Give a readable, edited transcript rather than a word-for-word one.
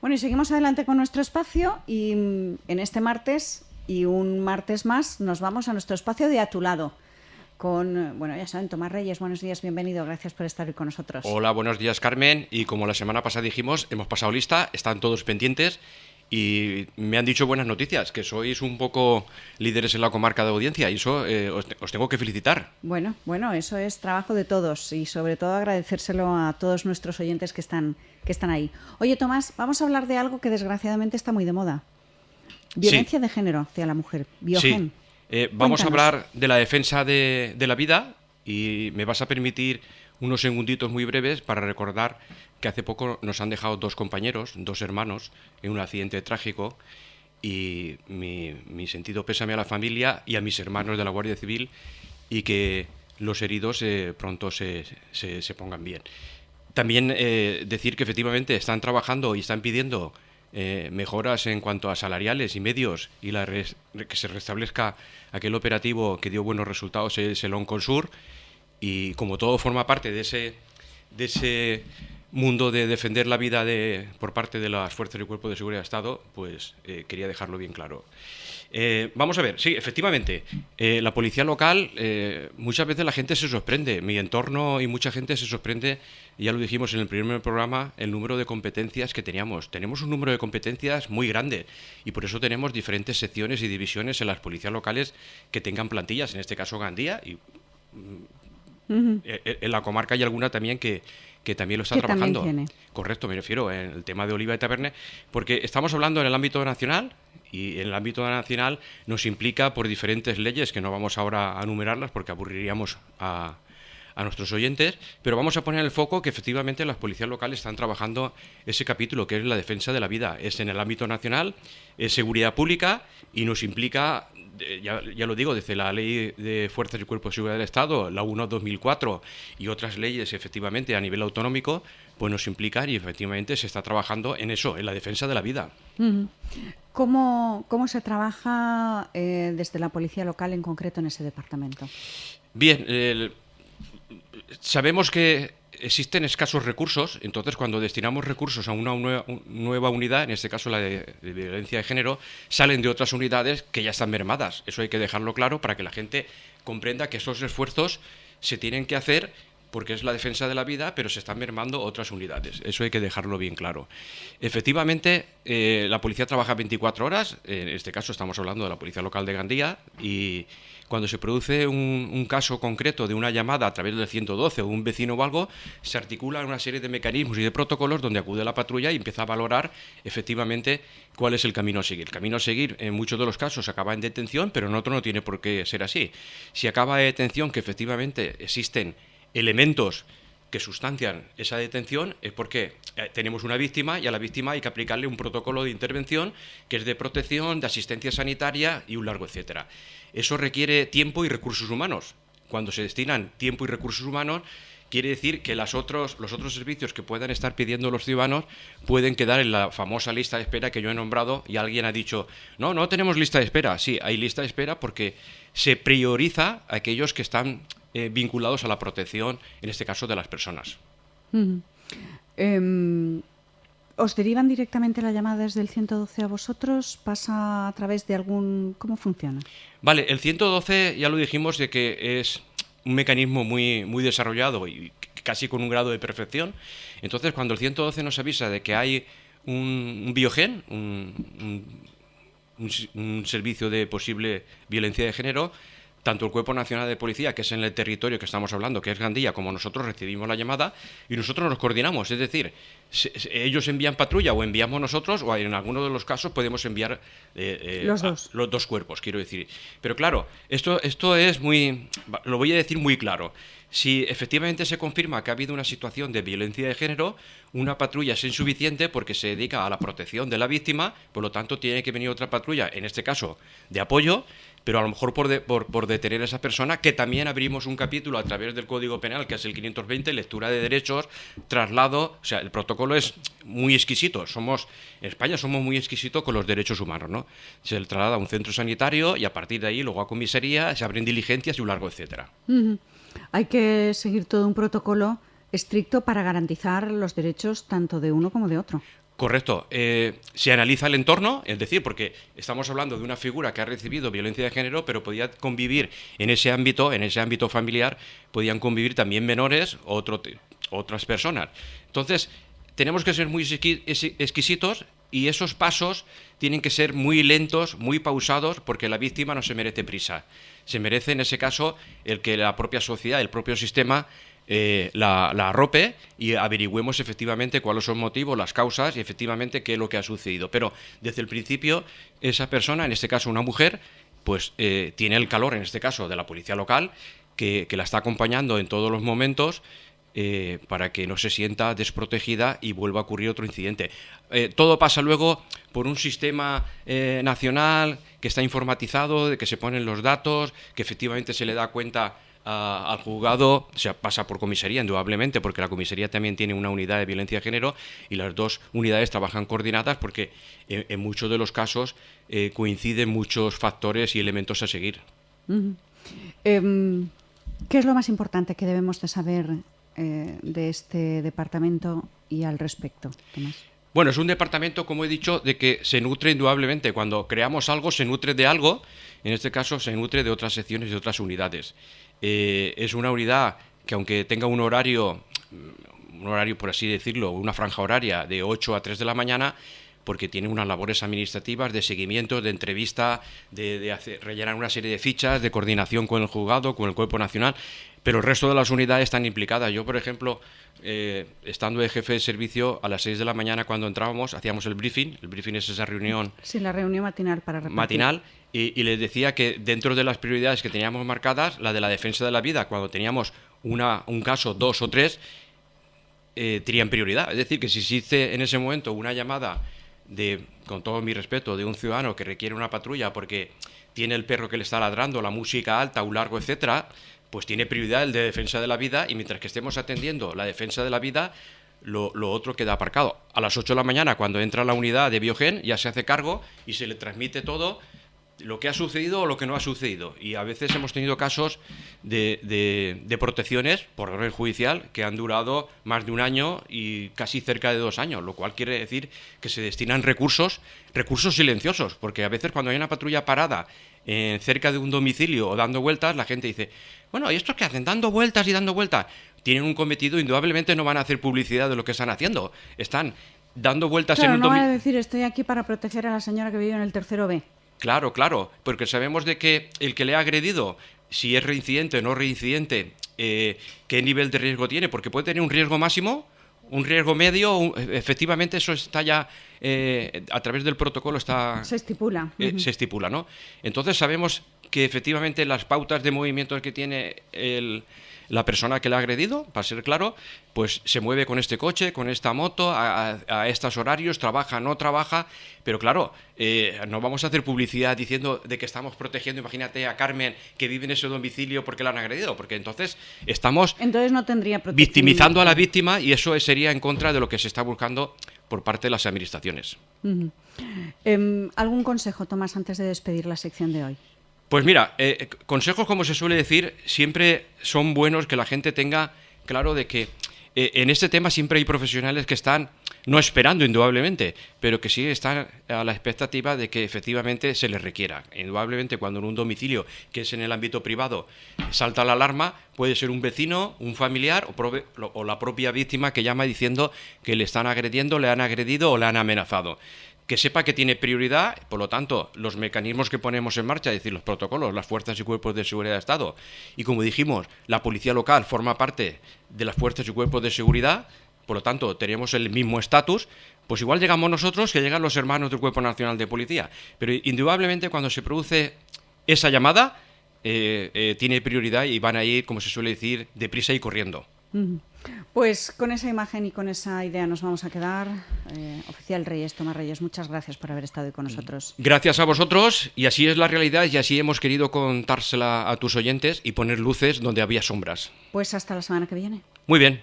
Bueno, y seguimos adelante con nuestro espacio y en este martes y un martes más nos vamos a nuestro espacio de A tu lado con, bueno, ya saben, Tomás Reyes. Buenos días, bienvenido, gracias por estar hoy con nosotros. Hola, buenos días, Carmen, y como la semana pasada dijimos, hemos pasado lista, están todos pendientes y me han dicho buenas noticias, que sois un poco líderes en la comarca de audiencia y eso os tengo que felicitar. Bueno, eso es trabajo de todos y sobre todo agradecérselo a todos nuestros oyentes que están ahí. Oye, Tomás, vamos a hablar de algo que desgraciadamente está muy de moda. Violencia de género hacia la mujer, Biogen. Sí. Vamos a hablar de la defensa de la vida y me vas a permitir unos segunditos muy breves para recordar que hace poco nos han dejado dos compañeros, dos hermanos, en un accidente trágico y mi sentido pésame a la familia y a mis hermanos de la Guardia Civil y que los heridos pronto se pongan bien. También decir que efectivamente están trabajando y están pidiendo mejoras en cuanto a salariales y medios y que se restablezca aquel operativo que dio buenos resultados, el Onconsur, y como todo forma parte de ese mundo de defender la vida por parte de las fuerzas y cuerpos de seguridad de Estado, pues quería dejarlo bien claro. Vamos a ver, sí, efectivamente, la policía local, muchas veces la gente se sorprende, mi entorno y mucha gente se sorprende, ya lo dijimos en el primer programa, el número de competencias que teníamos. Tenemos un número de competencias muy grande y por eso tenemos diferentes secciones y divisiones en las policías locales que tengan plantillas, en este caso Gandía, y en la comarca hay alguna también que también lo está trabajando. Correcto, me refiero en el tema de Oliva y Taverne, porque estamos hablando en el ámbito nacional y en el ámbito nacional nos implica por diferentes leyes que no vamos ahora a enumerarlas porque aburriríamos a nuestros oyentes, pero vamos a poner el foco que efectivamente las policías locales están trabajando ese capítulo que es la defensa de la vida. Es en el ámbito nacional, es seguridad pública y nos implica, ya lo digo, desde la Ley de Fuerzas y Cuerpos de Seguridad del Estado, la 1/2004 y otras leyes efectivamente a nivel autonómico, pues nos implican y efectivamente se está trabajando en eso, en la defensa de la vida. ¿Cómo se trabaja desde la policía local en concreto en ese departamento? Bien, sabemos que existen escasos recursos, entonces cuando destinamos recursos a una nueva unidad, en este caso la de violencia de género, salen de otras unidades que ya están mermadas. Eso hay que dejarlo claro para que la gente comprenda que esos esfuerzos se tienen que hacer porque es la defensa de la vida, pero se están mermando otras unidades. Eso hay que dejarlo bien claro. Efectivamente, la policía trabaja 24 horas, en este caso estamos hablando de la Policía Local de Gandía, y cuando se produce un caso concreto de una llamada a través del 112 o un vecino o algo, se articula una serie de mecanismos y de protocolos donde acude la patrulla y empieza a valorar efectivamente cuál es el camino a seguir. El camino a seguir en muchos de los casos acaba en detención, pero en otro no tiene por qué ser así. Si acaba de detención, que efectivamente existen elementos que sustancian esa detención, es porque tenemos una víctima y a la víctima hay que aplicarle un protocolo de intervención que es de protección, de asistencia sanitaria y un largo etcétera. Eso requiere tiempo y recursos humanos. Cuando se destinan tiempo y recursos humanos, quiere decir que los otros servicios que puedan estar pidiendo los ciudadanos pueden quedar en la famosa lista de espera que yo he nombrado y alguien ha dicho, no tenemos lista de espera. Sí, hay lista de espera porque se prioriza a aquellos que están vinculados a la protección, en este caso, de las personas. ¿Os derivan directamente la llamada desde el 112 a vosotros? ¿Pasa a través de algún...? ¿Cómo funciona? Vale, el 112 ya lo dijimos de que es un mecanismo muy, muy desarrollado y casi con un grado de perfección. Entonces, cuando el 112 nos avisa de que hay un biogen, un servicio de posible violencia de género, tanto el Cuerpo Nacional de Policía, que es en el territorio que estamos hablando, que es Gandía, como nosotros recibimos la llamada y nosotros nos coordinamos. Es decir, ellos envían patrulla o enviamos nosotros, o en alguno de los casos podemos enviar los dos cuerpos, quiero decir. Pero claro, esto es muy... Lo voy a decir muy claro. Si efectivamente se confirma que ha habido una situación de violencia de género, una patrulla es insuficiente porque se dedica a la protección de la víctima, por lo tanto tiene que venir otra patrulla, en este caso de apoyo, pero a lo mejor por detener a esa persona, que también abrimos un capítulo a través del Código Penal, que es el 520, lectura de derechos, traslado, o sea, el protocolo es muy exquisito. En España somos muy exquisitos con los derechos humanos, ¿no? Se le traslada a un centro sanitario y a partir de ahí luego a comisaría, se abren diligencias y un largo etcétera. Hay que seguir todo un protocolo estricto para garantizar los derechos tanto de uno como de otro. Correcto. Se analiza el entorno, es decir, porque estamos hablando de una figura que ha recibido violencia de género, pero podía convivir en ese ámbito familiar, podían convivir también menores o otras personas. Entonces, tenemos que ser muy exquisitos y esos pasos tienen que ser muy lentos, muy pausados, porque la víctima no se merece prisa. Se merece, en ese caso, el que la propia sociedad, el propio sistema la arrope y averigüemos efectivamente cuáles son los motivos, las causas y efectivamente qué es lo que ha sucedido. Pero desde el principio esa persona, en este caso una mujer, pues tiene el calor, en este caso de la policía local, que la está acompañando en todos los momentos para que no se sienta desprotegida y vuelva a ocurrir otro incidente. Todo pasa luego por un sistema nacional que está informatizado, de que se ponen los datos, que efectivamente se le da cuenta al juzgado, o sea, pasa por comisaría, indudablemente, porque la comisaría también tiene una unidad de violencia de género y las dos unidades trabajan coordinadas porque en muchos de los casos coinciden muchos factores y elementos a seguir. ¿Qué es lo más importante que debemos de saber de este departamento y al respecto, Tomás? Bueno, es un departamento, como he dicho, de que se nutre indudablemente. Cuando creamos algo, se nutre de algo. En este caso, se nutre de otras secciones y de otras unidades. Es una unidad que, aunque tenga un horario, por así decirlo, una franja horaria de 8 a 3 de la mañana, porque tiene unas labores administrativas de seguimiento, de entrevista, de rellenar una serie de fichas, de coordinación con el juzgado, con el Cuerpo Nacional, pero el resto de las unidades están implicadas. Yo, por ejemplo, estando de jefe de servicio, a las 6 de la mañana cuando entrábamos, hacíamos el briefing. El briefing es esa reunión... Sí, la reunión matinal para repartir. Matinal, y les decía que dentro de las prioridades que teníamos marcadas, la de la defensa de la vida, cuando teníamos un caso, 2 o 3, tenían prioridad. Es decir, que si existe en ese momento una llamada con todo mi respeto, de un ciudadano que requiere una patrulla porque tiene el perro que le está ladrando, la música alta, un largo, etcétera, pues tiene prioridad el de defensa de la vida, y mientras que estemos atendiendo la defensa de la vida, lo otro queda aparcado. A las 8 de la mañana, cuando entra la unidad de Biogen, ya se hace cargo y se le transmite todo lo que ha sucedido o lo que no ha sucedido. Y a veces hemos tenido casos de protecciones por orden judicial que han durado más de un año y casi cerca de 2 años, lo cual quiere decir que se destinan recursos silenciosos, porque a veces cuando hay una patrulla parada cerca de un domicilio o dando vueltas, la gente dice, bueno, ¿y estos qué hacen? Dando vueltas y dando vueltas. Tienen un cometido, indudablemente no van a hacer publicidad de lo que están haciendo. Están dando vueltas en un domicilio. No van a decir, estoy aquí para proteger a la señora que vive en el tercero B. Claro, porque sabemos de que el que le ha agredido, si es reincidente o no reincidente, qué nivel de riesgo tiene, porque puede tener un riesgo máximo, un riesgo medio, efectivamente eso está ya, a través del protocolo se estipula. Se estipula, ¿no? Entonces sabemos que efectivamente las pautas de movimiento que tiene la persona que le ha agredido, para ser claro, pues se mueve con este coche, con esta moto, a estos horarios, trabaja, no trabaja, pero claro, no vamos a hacer publicidad diciendo de que estamos protegiendo, imagínate a Carmen que vive en ese domicilio porque la han agredido, porque entonces no tendría protección, victimizando a la víctima, y eso sería en contra de lo que se está buscando por parte de las administraciones. ¿Algún consejo, Tomás, antes de despedir la sección de hoy? Pues mira, consejos, como se suele decir, siempre son buenos que la gente tenga claro de que en este tema siempre hay profesionales que están, no esperando indudablemente, pero que sí están a la expectativa de que efectivamente se les requiera. Indudablemente cuando en un domicilio, que es en el ámbito privado, salta la alarma, puede ser un vecino, un familiar o la propia víctima que llama diciendo que le están agrediendo, le han agredido o le han amenazado. Que sepa que tiene prioridad, por lo tanto, los mecanismos que ponemos en marcha, es decir, los protocolos, las fuerzas y cuerpos de seguridad de Estado, y como dijimos, la policía local forma parte de las fuerzas y cuerpos de seguridad, por lo tanto, tenemos el mismo estatus, pues igual llegamos nosotros que llegan los hermanos del Cuerpo Nacional de Policía. Pero indudablemente cuando se produce esa llamada, tiene prioridad y van a ir, como se suele decir, deprisa y corriendo. Pues con esa imagen y con esa idea nos vamos a quedar. Oficial Reyes, Tomás Reyes, muchas gracias por haber estado hoy con nosotros. Gracias a vosotros, y así es la realidad, y así hemos querido contársela a tus oyentes y poner luces donde había sombras. Pues hasta la semana que viene. Muy bien.